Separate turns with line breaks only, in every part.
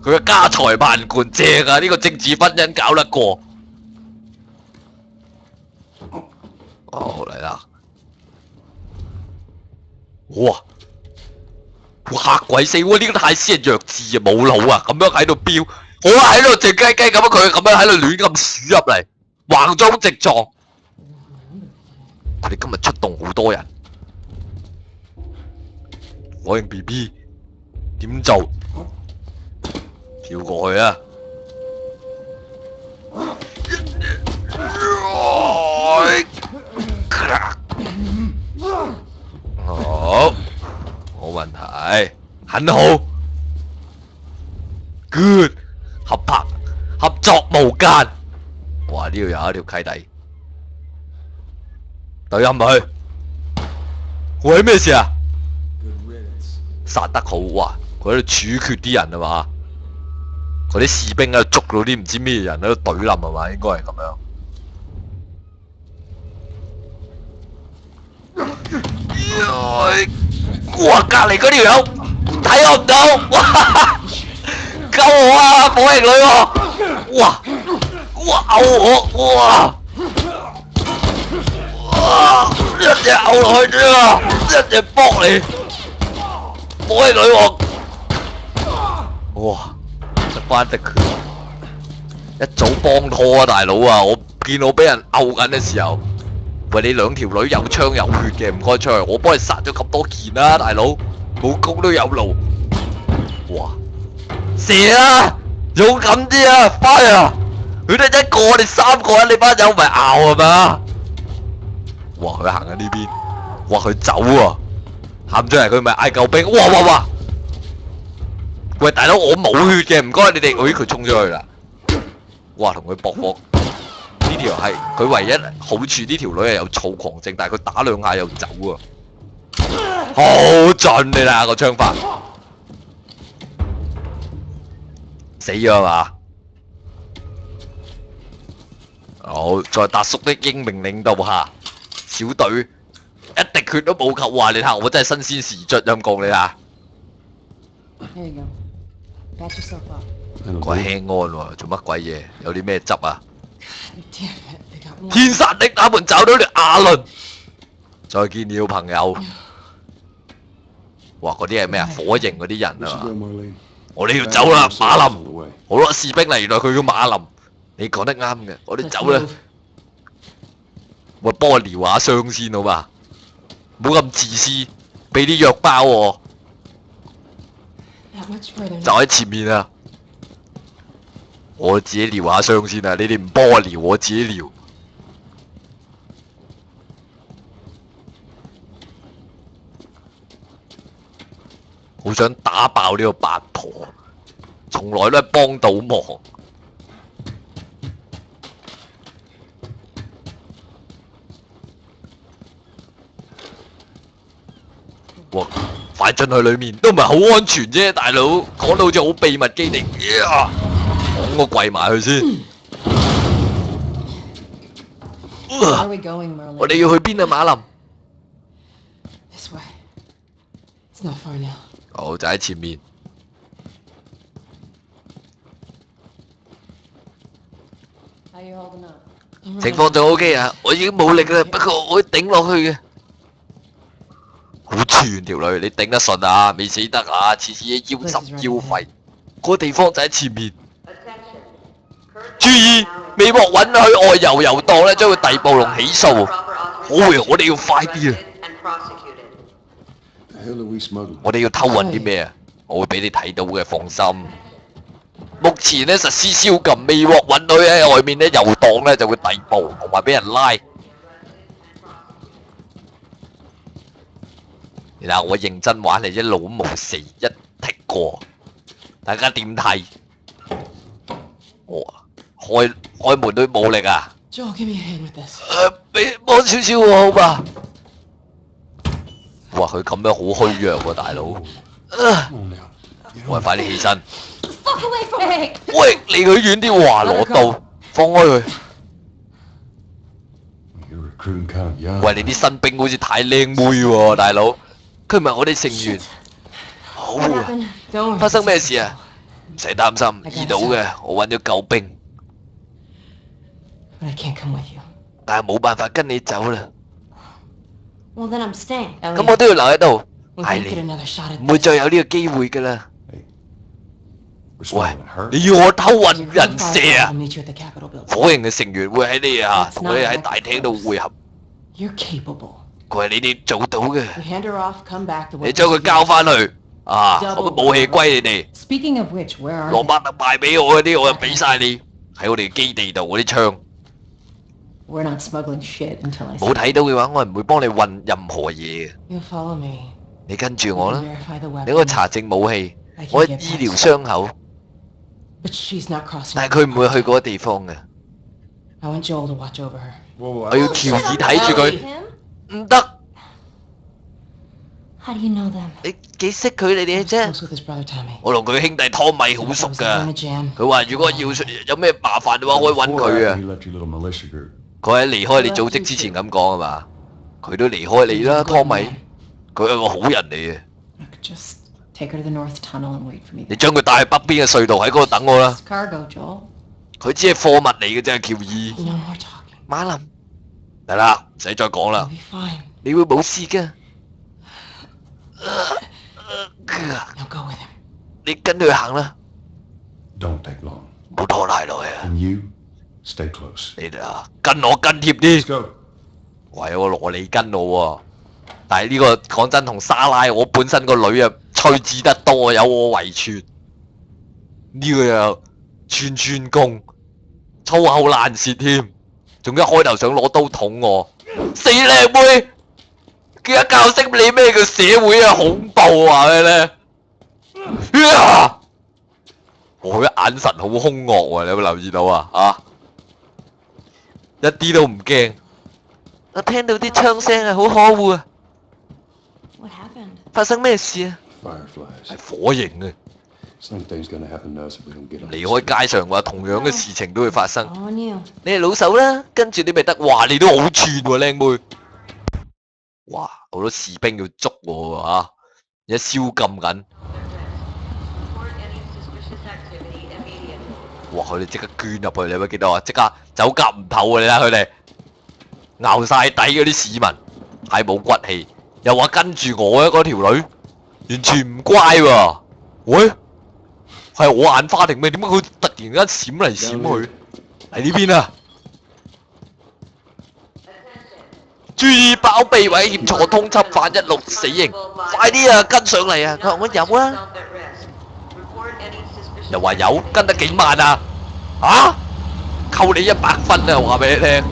佢嘅家財萬貫正啊！呢個政治婚姻搞得過。哦，嚟啦！哇！嚇鬼死喎！呢個太師係弱智啊，冇腦啊！咁樣喺度飆，我喺度靜雞雞咁樣，佢咁樣喺度亂咁鼠入嚟，橫衝直撞。佢哋今日出動好多人，火影 BB 點做？跳過去啊！好，冇問題，很好 ，good， 合作無間。哇！呢度有一條契弟，懟入去。喂，咩事啊？殺得好哇！佢喺度處決啲人啊嘛，嗰啲士兵喺度捉到啲唔知咩人喺度懟冧係嘛？應該係咁樣。哇！隔離嗰條友睇我唔到，哇！救我啊！火影女喎！哇！嘔我！哇！一隻嘔落去啫，一隻搏你！火影女王！哇！得翻隻拳，一早幫拖啊大佬啊！我見我俾人毆緊嘅時候。喂，你兩條女有槍有血嘅，唔該出去，我幫你殺咗咁多件啦，大佬，武功都有路。哇！射啊！勇敢啲啊 ！Fire！佢得一個，我哋三個人，你班友咪拗係嘛？哇！佢行緊呢邊，哇！佢走喎，喊出嚟佢咪嗌救兵！哇！喂，大佬，我冇血嘅，唔該你哋，佢衝出去啦！哇，同佢搏搏。呢條係佢唯一好處，呢條女係有躁狂症，但係佢打兩下又走啊！好盡你啦個槍法，死咗嘛？好，在達叔的英明領導下，小隊一滴血都冇扣。哇！你睇我真係新鮮時卒陰公你睇。個輕安喎，做乜鬼嘢？有啲咩執啊？天殺的，他們找到條亞倫。再見了朋友。哇！嗰啲係咩啊？火刑嗰啲人啊嘛。我哋要走啦，馬林。好啦，士兵嚟，原來佢叫馬林。你講得啱嘅，我哋走啦。喂，幫我療下傷先好嘛？唔好咁自私，俾啲藥包我。就喺前面啊！我自己療下傷先啊！你哋唔幫我療，我自己療。好想打爆呢個八婆，從來都係幫到忙。哇！快進去裏面都唔係好安全啫，大佬講到好似好秘密基地。我跪埋去先。我哋要去邊啊，馬林？好，就喺前面。情況就 OK 啊，我已經冇力啦，不過我會頂落去嘅。好串條女，你頂得順啊？未死得啊？次次腰十腰廢，嗰個地方就喺前面。注意，未獲允許外遊遊蕩咧，將會逮捕同起訴。好，我哋要快啲啊！我哋要偷運啲咩啊？我會俾你睇到嘅，放心。目前咧實施宵禁，未獲允許喺外面咧遊蕩咧，就會逮捕同埋俾人拉。然後我認真玩嚟一路都冇死，一剔過。大家點睇？哇！開門都冇力啊！俾幫少少喎，好吧？哇！佢咁樣好虛弱喎，大佬。喂，快啲起身！喂，離佢遠啲，哇！攞刀，放開佢。喂，你啲新兵好似太靚妹喎，大佬。佢唔係我哋成員。好啊！發生咩事啊？唔使擔心，醫到嘅，我揾咗救兵，
But I can't come with you.
但係冇辦法跟你走啦。
Well, then I'm staying.
咁我都要留喺度。
We
艾
won't get
莉，
another shot at
唔會
this.
再有呢個機會㗎啦。
We're
喂
smoking her.，
你要我偷運
Your
人
grandfather
射
will
啊？
meet you at the Capitol building.
火營嘅成員會喺你啊，同你喺大廳度會合。
You're capable.
佢話你哋做到嘅，
We hand her off, come back. The
你將佢交翻去啊！我嘅武器歸你哋。
Speaking of which, where are
羅
they?
伯特賣俾我嗰啲，我就俾晒你。喺我哋基地度嗰啲槍，
We're not smuggling shit until I
冇
see.
睇到嘅話，我係唔會幫你運任何嘢嘅。
You follow me.
你跟住
You
我
can
啦，
verify the
你可以
weapon.
查證武器，
I
我
can
醫
get
療
past.
傷口，
But she's not crossing.
但係佢唔會去嗰個地方嘅。
I want Joel to watch over her.
Whoa,
我要喬爾睇住佢，
Him?
唔得。
How do you know them?
你幾識佢你
I
哋
was
啫？
close with his brother Tommy.
我同佢兄弟湯米好熟
I was
㗎
in a。jam.
佢話如果要有咩麻煩嘅話，可以揾
Before
佢
or
啊
after。he left your little militia group?
佢喺離開你組織之前咁講啊嘛。佢都離開你啦，湯米。佢係個好人嚟嘅。
I could just take her to the north tunnel and wait for me
你
there.
將佢帶去北邊嘅隧道喺嗰度等我啦。
It's cargo, Joel.
佢只係貨物嚟嘅啫，喬爾。
No more talking.
馬林，得啦，唔使再講
You'll
啦，
be fine.
你會冇事嘅。
Now go with him.
你跟佢行啦，
Don't take long.
唔好拖太耐啊！
And you, stay close.
你哋啊，跟我跟貼
Let's
啲。
go.
喂，有個羅莉跟我喎，但係呢個講真同莎拉，我本身個女啊趣致得多，有我遺傳。呢個又串串工，粗口爛舌添，仲一開頭想攞刀捅我，死靚妹！佢一教識你咩叫社會啊恐怖啊咩咧？我嘅眼神好兇惡喎，你有冇留意到啊？啊，一啲都唔驚。我聽到啲槍聲啊，好可惡啊！
What happened?
發生咩事啊？
Fireflies.
係火刑啊！
Same thing's gonna happen to us if we don't get on.
離開街上嘅話，同樣嘅事情都會發生。
On you.
你係老手啦，跟住你咪得。哇！你都好串喎，靚妹。哇！好多士兵要捉我喎嚇，而家宵禁緊。
Report any suspicious activity immediately.
哇！佢哋即刻捐入去，你有冇見到啊？即刻走夾唔透啊！你睇佢哋熬晒底嗰啲市民，係冇骨氣，又話跟住我啊！嗰條女完全唔乖喎。喂，係我眼花定咩？點解佢突然間閃嚟閃去？喺呢邊啊！注意包庇猥褻錯通緝犯16死刑，快啲啊！跟上嚟啊！佢話我有啊，
Yourself at risk. Report any suspicious
又話有，跟得幾慢啊！啊！扣你100分啊！話俾你聽。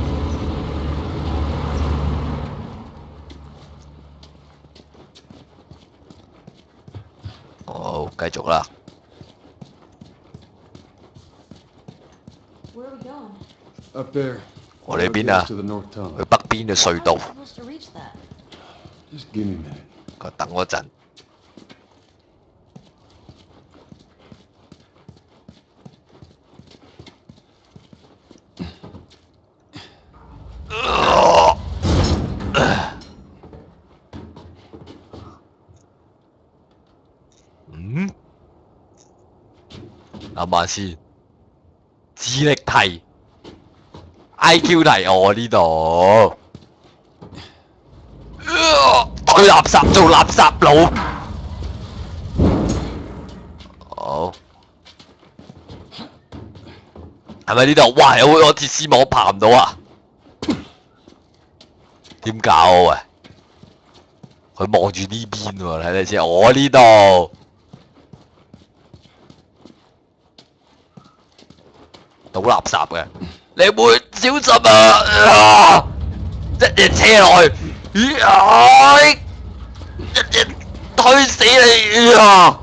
好，繼續啦。
Where are we going?
Up there.
我哋邊啊？
To the north
去
tunnel.
北邊嘅隧道。
How are we supposed to reach that?
Just give me a minute.
佢話等我陣。嗯？諗下先。智力題、IQ 題，我呢度。堆垃圾做垃圾佬。好。係咪呢度？哇！有好多鐵絲網爬唔到啊！點搞啊？喂！佢望住呢邊喎，睇睇先。我呢度。倒垃圾嘅，你會小心啊！一嘢車落去，一嘢推死你啊！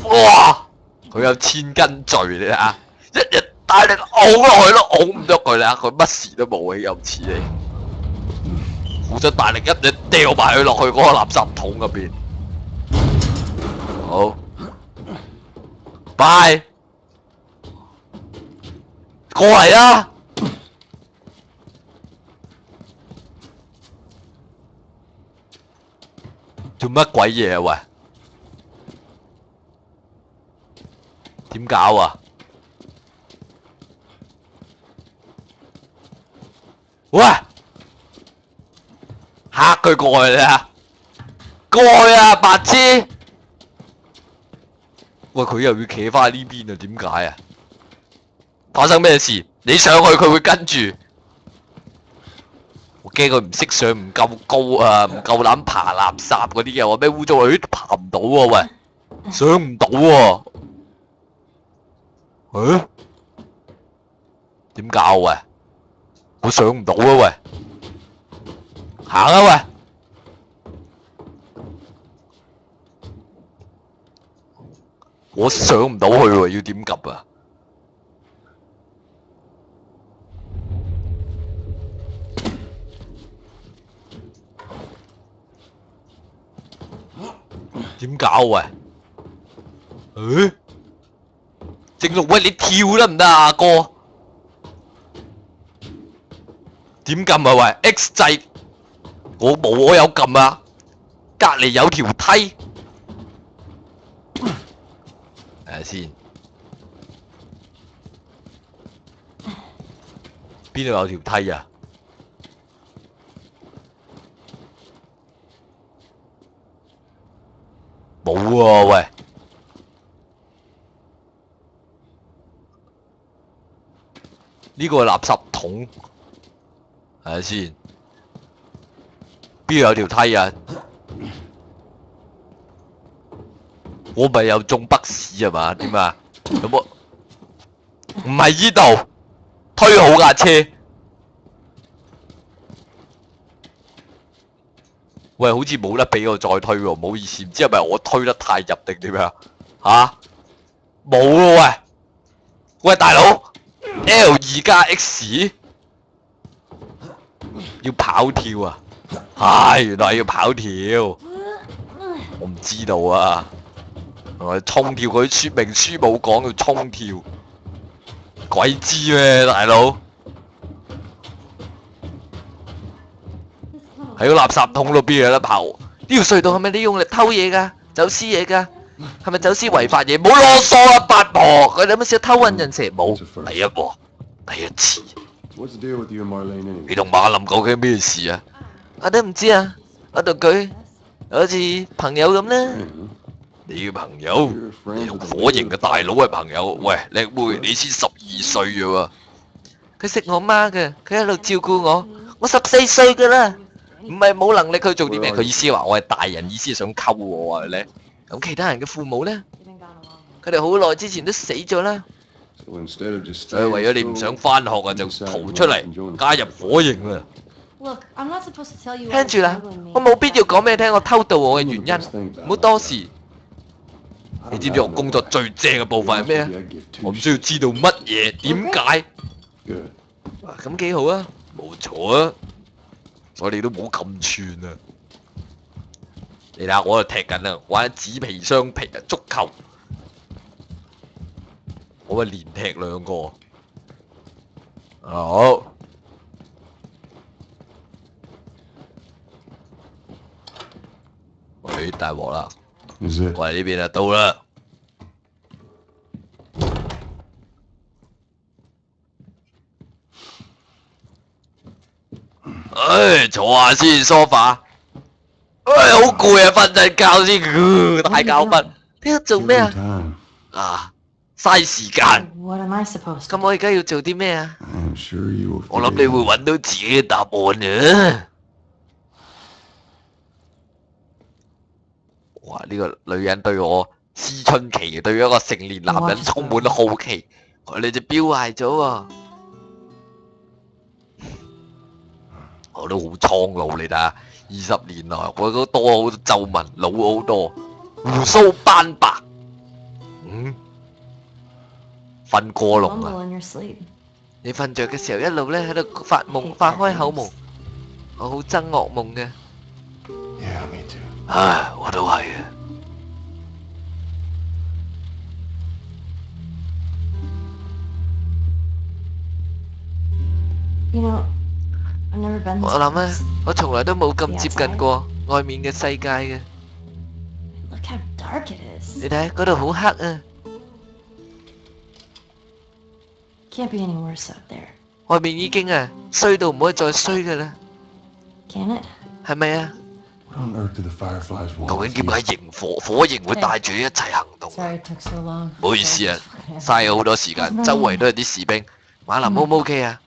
哇！佢有千斤罪你睇下，一嘢大力拱落去都拱唔喐佢啦，佢乜事都冇嘅，又似你，好想大力一嘢掉埋佢落去嗰個垃圾桶入邊。好，拜。過嚟啦！做乜鬼嘢啊？喂！點搞啊？喂！嚇佢過去啦！過去啊，白痴！喂，佢又要企翻呢邊啊？點解啊？發生咩事？你上去佢會跟住。我驚佢唔識上，唔夠高啊，唔夠膽爬垃圾嗰啲啊！話咩污糟啊？咦，爬唔到喎，喂，上唔到喎。誒？點搞喂？我上唔到啊喂！行啊喂！我上唔到去喎，要點及啊？點搞喂？誒？正路喂，你跳得唔得啊哥？點撳啊喂 ？X 掣，我冇，我有撳啊。隔離有條梯，睇下先。邊度有條梯啊？冇喎喂。呢個係垃圾桶，睇下先。邊度有條梯啊？我咪又中北屎係嘛？點啊？有冇？唔係依度，推好架車。喂，好似冇得俾我再推喎，唔好意思，唔知係咪我推得太入定點樣？吓？冇喎喂！喂大佬 ，L2 加 X 要跑跳啊！唉，原來要跑跳，我唔知道啊！我衝跳，佢說明書冇講要衝跳，鬼知咩大佬？喺個垃圾桶度邊有得跑？呢條隧道係咪你用嚟偷嘢㗎？走私嘢㗎？係咪走私違法嘢？冇囉嗦啊，八婆！佢哋有乜事偷運人蛇冇？第一鑊，第一次。
What's the deal with you and Marlene anyway?
你同馬林究竟咩事啊？我都唔知啊，我同佢好似朋友咁啦。你嘅朋友？你同火刑嘅大佬係朋友？喂，靚妹，你先12歲啫喎。佢識我媽嘅，佢一路照顧我。我14歲㗎啦，唔係冇能力去做啲咩。佢意思話我係大人，意思係想溝我啊咧。咁其他人嘅父母咧，佢哋好耐之前都死咗啦。所以為咗你唔想返學啊，就逃出嚟加入火刑啦。聽住啦，我冇必要講俾你聽我偷渡我嘅原因，唔好多事。你知唔知我工作最正嘅部分係咩啊？我唔需要知道乜嘢，點解？咁幾好啊，冇錯啊，所以你都冇咁串啊！你睇下我喺度踢緊啊，玩紙皮雙皮啊，足球，我咪連踢2個。好，喂，大鑊啦！我嚟呢邊啊，到啦！唉，坐下先，sofa。唉，好攰啊，瞓陣覺先。大覺瞓，聽日做咩啊？啊，嘥時間。咁我而家要做啲咩啊？我諗你會揾到自己嘅答案啊！哇！呢個女人對我思春期，對一個成年男人充滿好奇。你隻錶壞咗喎，我都好蒼老你睇下，20年來我都多好多皺紋，老好多，鬍鬚斑白。瞓過龍啊！你瞓着嘅時候一路咧喺度發夢，發開口夢，我好憎噩夢嘅。唉，我都係啊。我諗咧，我從來都冇咁接近過外面嘅世界嘅。你睇嗰度好黑啊！
Can't be any worse out there,
外面已經衰到唔可以再衰㗎啦，
can it?
係咪啊？
What on earth do the Fireflies want?
究竟點解火刑會帶住你一齊行動？
Sorry it took so long.
唔好意思啊，嘥咗好多時間，周圍都係啲士兵。馬林 O 唔 OK 啊？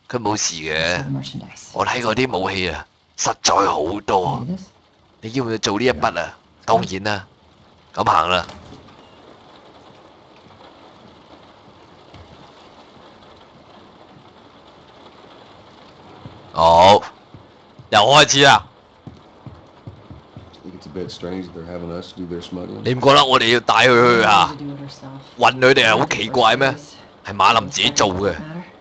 佢冇事
The
嘅，
merchandise.
我睇過啲武器啊，實在好多。
See this?
你要唔要做呢一筆啊？當然啦，咁行啦。好，又開始啦。
I think it's a bit strange that they're having us do their smuggling.
你唔覺得我哋要帶佢去啊
To？do it herself.
運佢哋係好奇怪咩？
Matter.
係馬林自己做嘅，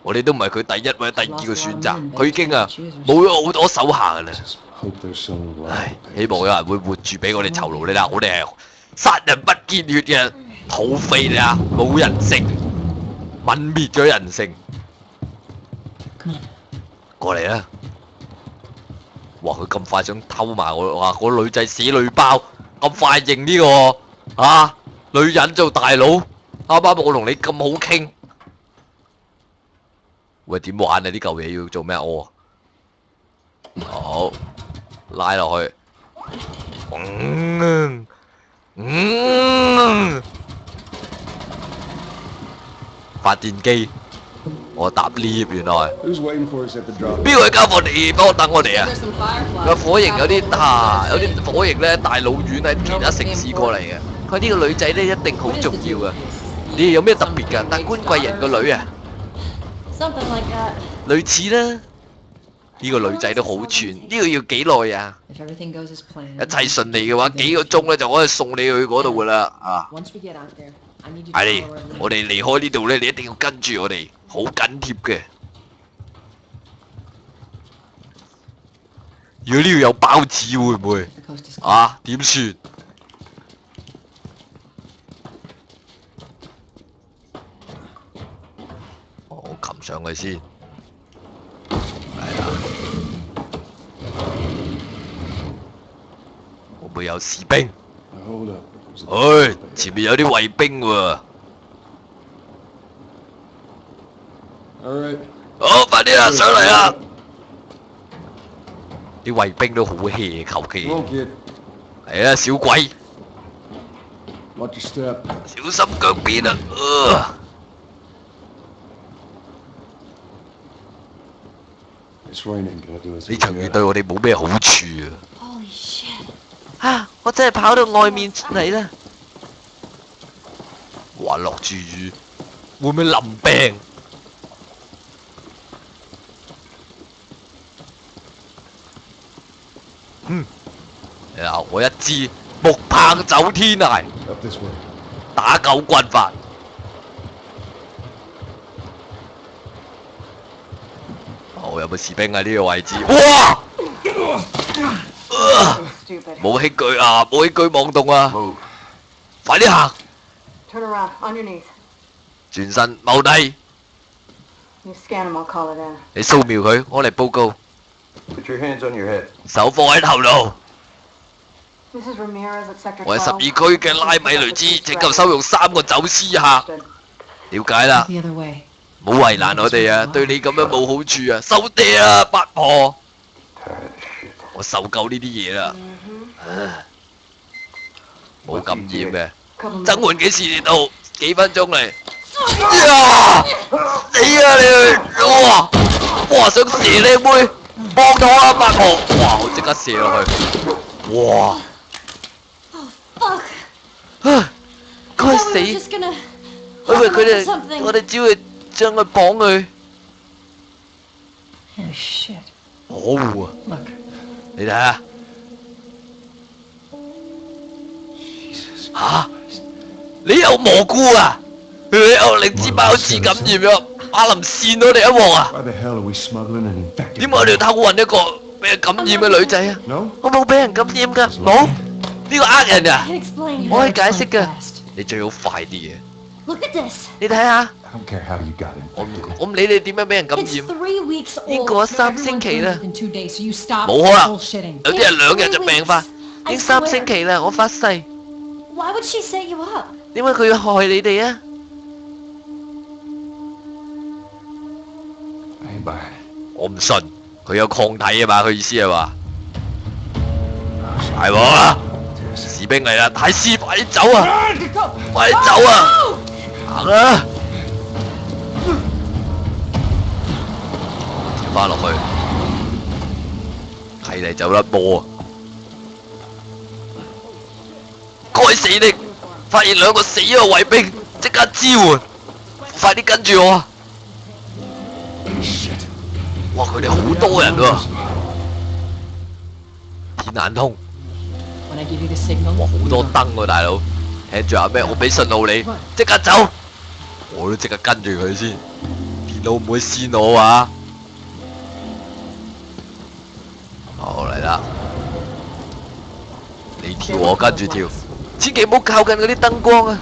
我哋都唔係佢第一或者第二個選擇。佢已經冇咗好多手下㗎啦。
Just hope there's someone
唉
alive.，
希望有人會活住俾我哋酬勞你啦！我哋係殺人不見血嘅土匪嚟啊，冇人性，泯滅咗人性。
Come on.
過嚟啦！哇！佢咁快想偷埋我，哇！個女仔死女包，咁快認呢個啊女人做大佬，啱啱我同你咁好傾，喂點玩啊？呢嚿嘢要做咩？哦，好拉落去，發電機，我搭 lift 原來。
Who's waiting for us at the drop?
邊個係交貨地幫我等我哋啊？
There's some fireflies.
個火刑有啲有啲火刑咧大老遠喺其他城市過嚟嘅。佢呢個女仔咧一定好重要啊！你哋有咩特別㗎？達官貴人個女啊，
Something like that.
類似啦。呢個女仔都好串，呢個要幾耐啊？
If everything goes as
一
planned.
切順利嘅話，幾個鐘咧就可以送你去嗰度㗎啦啊！
Once we get out there, I need you to
艾莉
follow our lead.
我哋離開呢度咧，你一定要跟住我哋，好緊貼嘅。如果呢度有包子會唔會
The coast is clear.
啊？點算？我擒上去先，係啦。會唔會有士兵？
Now, hold up. There's a
唉，前面有啲衛兵喎。
All right.
好，快啲啦，上嚟啦！啲衛兵都好 hea，求其
Come on, kid.
係啊，小鬼，
Watch your step.
小心腳邊啊！This
rain ain't gonna do us
呢
any
場雨
good.
對我哋冇咩好處啊！
Holy shit.
啊！我真係跑到外面嚟啦！哇，落住雨，會唔會淋病？嗱，我一支木棒走天涯，
Up this way.
打狗棍法。哦，有冇士兵喺呢個位置？哇！
Stupid.
冇器具啊，冇器具妄動啊！
Move.
快啲行，
Turn around, on your knees.
轉身踎低，
You scan him, I'll call it in.
你掃描佢，我嚟報告。
Put your hands on your head.
手放喺頭度。
This is Ramirez at Sector 12.
我係12區嘅拉米雷茲，請求收容3個走私客。
Understood.
了解啦，
The other way.
唔好為難我哋啊！對你咁樣冇好處啊！收嗲啊，八婆！
Tired of shit.
我受夠呢啲嘢啦，
Mhm.
唉冇感染嘅。
Couple
增
minutes.
援幾時嚟到？幾分鐘嚟？呀！死啊你！哇！哇！想射靚妹，幫到啊八婆！哇！我即刻射落去。哇！
Fuck.
啊！該
I thought
死！
we were just gonna
我以為佢
do
哋，
something.
我哋只會將佢綁佢。
Oh shit.
可惡啊！
Look.
你睇下。吓？你有蘑菇啊？你有靈芝孢子感染咗，阿林扇我哋一鑊啊！
Why the hell are we smuggling an infected?
點解我哋要偷運一個俾人感染嘅女仔啊？
No?
我冇俾人感染㗎，冇。呢個呃人㗎
I。can explain.
我可以解釋㗎
Fast.
你最好快啲嘅。
Look at this.
你睇下，
I don't care how you got
我唔
infected.
我唔理你點樣俾人感
It's
染，
3 weeks
已經
old.
過咗3星期啦。
In 2 days, so you stop
冇可能，
bullshitting.
有啲人2日就病發，已經3星期啦。我發誓，點
Why would she set you up?
解佢要害你哋啊？
by.
我唔信，佢有抗體啊嘛，佢意思係話，大鑊啊！士兵嚟啦，大師快啲走啊！快啲走啊！行啊！跳翻落去，睇嚟就甩波啊！該死的！發現兩個死咗嘅衛兵，即刻支援！快啲跟住我啊！哇！佢哋好多人喎，天眼通，
When I give you the signal,
哇！好多燈喎，大佬，聽住阿咩？我俾信號你，即刻走！我都即刻跟住佢先，電腦唔會跣我啊！好嚟啦，你跳我跟住跳，千祈唔好靠近嗰啲燈光啊！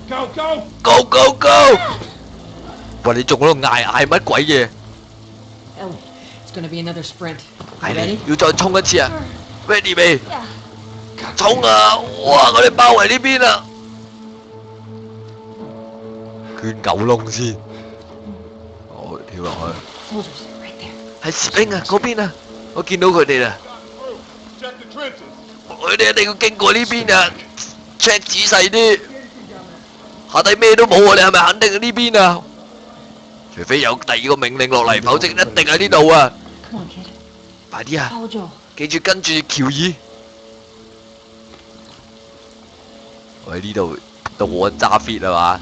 Go, go!
Go go go！ 喂，你仲喺度嗌乜鬼嘢？
Ellie, it's gonna be another sprint.
係
Ready?
你要再衝一次啊
Sure.
！Ready 未？
Yeah.
衝啊！哇！我哋包圍呢邊啊！捐狗窿先，我跳落去。
Soldiers, right there.
係士兵啊，嗰邊啊，我見到佢哋啦。
Check the trenches.
佢哋一定要經過呢邊啊 ！check 仔細啲，下底咩都冇啊！你係咪肯定係呢邊啊？除非有第二個命令落嚟，否則一定喺呢度啊！
Come on, kid.
快啲啊！
Follow Joel.
記住跟住喬爾。我喺呢度到我揸 fit 啊嘛！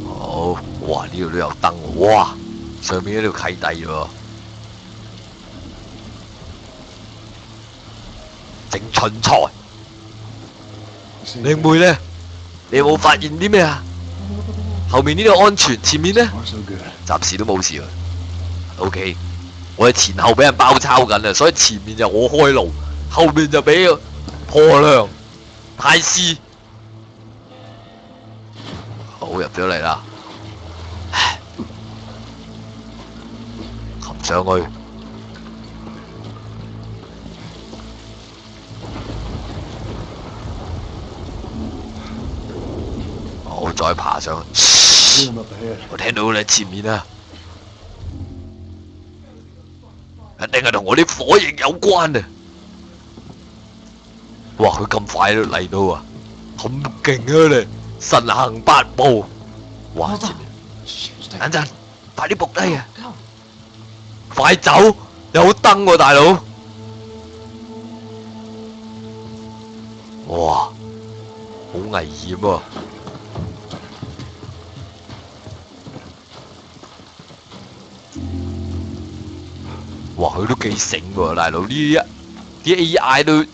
好，哇！呢度都有燈喎，哇！上面呢條契弟喎，整蠢材。靚妹呢？你有冇發現啲咩啊？後面呢度安全，前面呢？
Far so good.
暫時都冇事啊。OK， 我哋前後俾人包抄緊啊，所以前面就我開路，後面就俾破亮、泰斯。好，入咗嚟啦，擒上去。好，再爬上去。
See him up ahead.
我聽到你前面啊，一定係同我啲火影有關啊！哇，佢咁快都嚟到啊，咁勁啊你！神行八步，哇！
Hold
前
on.
面，
Shit,
等陣，快啲仆低啊！
Go.
快走，有燈喎，大佬！哇，好危險喎！ 哇！佢都幾醒喎，大佬啲 AI 都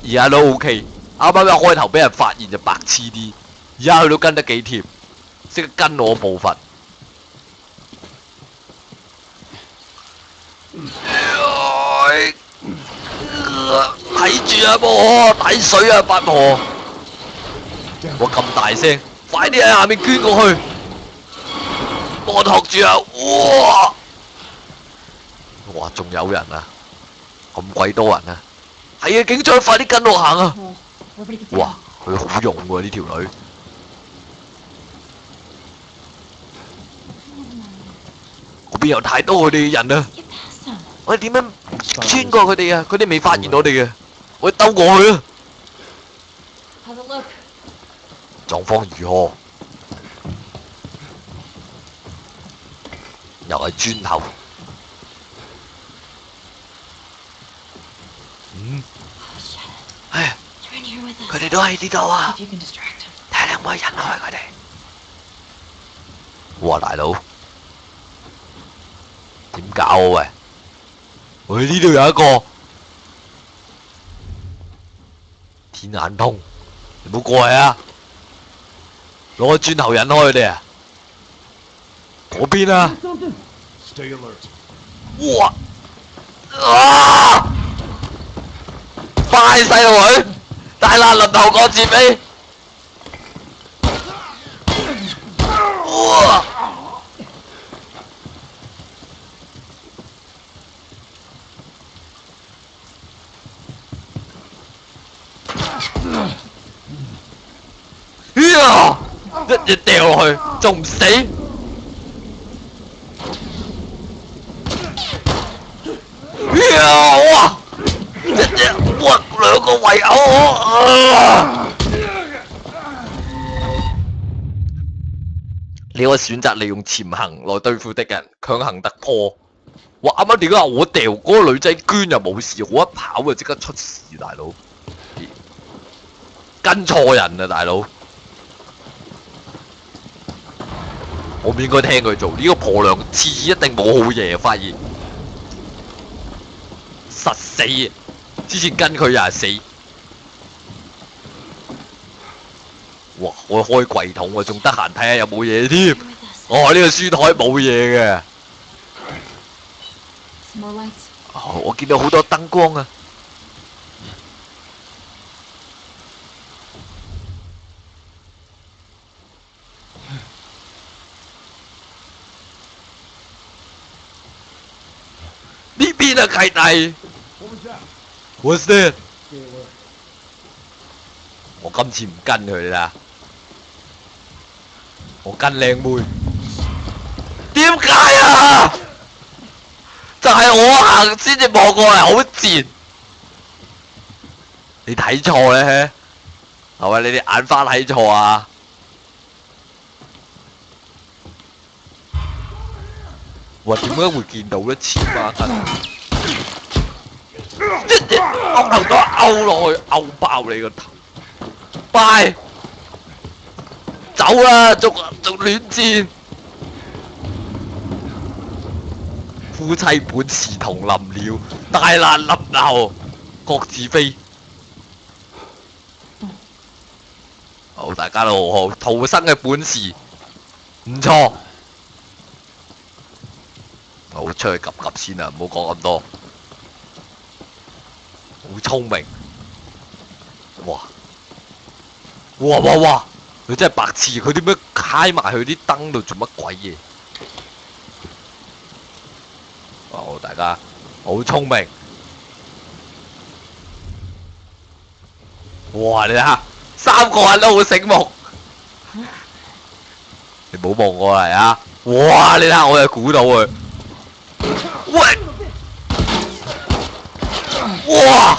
而家都 OK。啱啱一開頭俾人發現就白痴啲，而家佢都跟得幾貼，識得跟我步伐。睇住啊，波睇水啊，八婆！我咁大聲，快啲喺下面捐過去，幫我托住啊！哇！ 哇！仲有人啊，咁鬼多人啊！係啊，警長，快啲跟我行啊！
Joel, everybody get down.
哇，佢好勇喎呢條女。嗰邊有太多佢哋嘅人啊！
Get past them.
我哋點樣穿過佢哋啊？佢哋未發現我哋嘅，我哋兜過去啊！
How's it look?
狀況如何？又係磚頭。
Oh, shit.
唉，
They're in here with us.
佢哋都喺呢度啊！
If you can distract them.
睇下你可唔可以引開佢哋？哇，大佬，點搞啊喂？喂，呢度有一個天眼通，你唔好過嚟啊！攞個磚頭引開佢哋啊！嗰邊啊！
Stay alert.
哇！啊！快細路女，大難臨頭過自飛。哇！一嘢掉落去，仲唔死？哇！一嘢哇兩個圍毆你可以選擇利用潛行來對付敵人，強行突破。哇！啱啱點解我掉嗰個女仔捐又冇事，我一跑就即刻出事，大佬跟錯人啊，大佬！我唔應該聽佢做呢個婆娘，次一定冇好嘢，發現實死。之前跟佢又係死。哇！我開櫃桶啊，仲得閒睇下有冇嘢添。
Stay with us.
哦，呢個書台冇嘢嘅。
Some more lights.
哦，我見到好多燈光啊！呢邊啊，契弟。What's that？我今次唔跟佢啦，我跟靚妹。點解啊？就係我行先至望過嚟，好賤。你睇錯咧，係咪？你哋眼花睇錯啊？哇！點解會見到咧？黐孖筋！一嘢勾頭都勾落去，勾爆你個頭！拜，走啦！仲亂戰。夫妻本是同林鳥，大難臨頭各自飛。好，大家都好好，逃生嘅本事唔錯。好，出去及及先啦，唔好講咁多。好聰明，哇！哇哇哇！佢真係白痴，佢點解揩埋去啲燈度做乜鬼嘢？好，大家好聰明。哇！你睇下，三個人都好醒目。你唔好望過嚟啊！哇！你睇下，我又估到佢。喂！哇！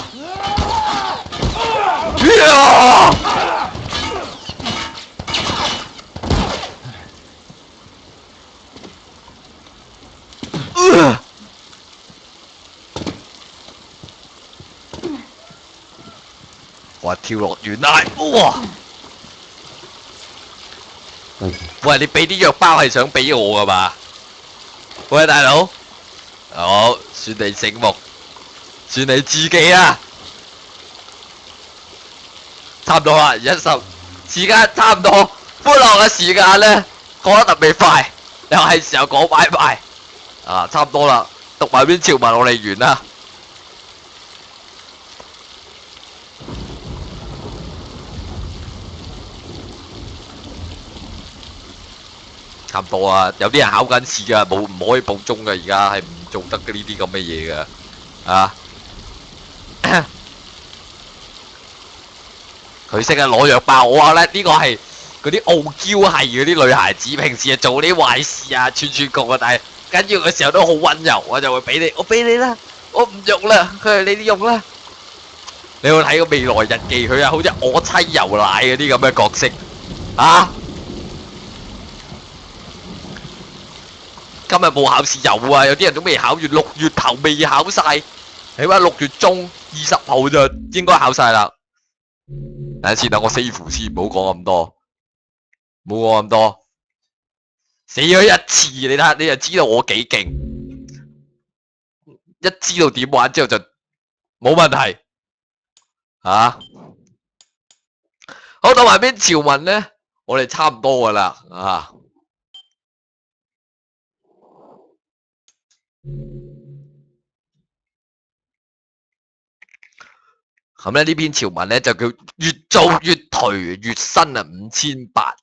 呀！哇！跳落懸崖，哇！喂，你俾啲藥包係想俾我噶嘛？喂，大佬，好，算你醒目，算你自己啊！差唔多啦，10時間差唔多，歡樂嘅時間咧過得特別快，又係時候講拜拜啊！差唔多啦，讀埋篇潮文我哋完啦。差唔多啊，有啲人考緊試噶，唔可以報鐘噶，而家係唔做得嘅呢啲咁嘅嘢噶，啊！佢識得攞藥包，我話咧呢個係嗰啲傲嬌係嗰啲女孩子，平時係做啲壞事啊，串串局啊，但係跟住嘅時候都好溫柔，我就會俾你，我俾你啦，我唔用啦，佢係你哋用啦。你有睇過未來日記？佢係好似我妻由奶嗰啲咁嘅角色，啊！今日冇考試有啊，有啲人都未考完，6月頭未考晒，起碼6月中20號就應該考晒啦。等下先，等我 save 先，唔好講咁多，唔好講咁多。死咗一次，你睇下，你就知道我幾勁。一知道點玩之後就冇問題。啊，好，到埋邊潮文咧，我哋差唔多噶啦，啊。咁咧呢篇潮文咧就叫越做越頹越新啊，5800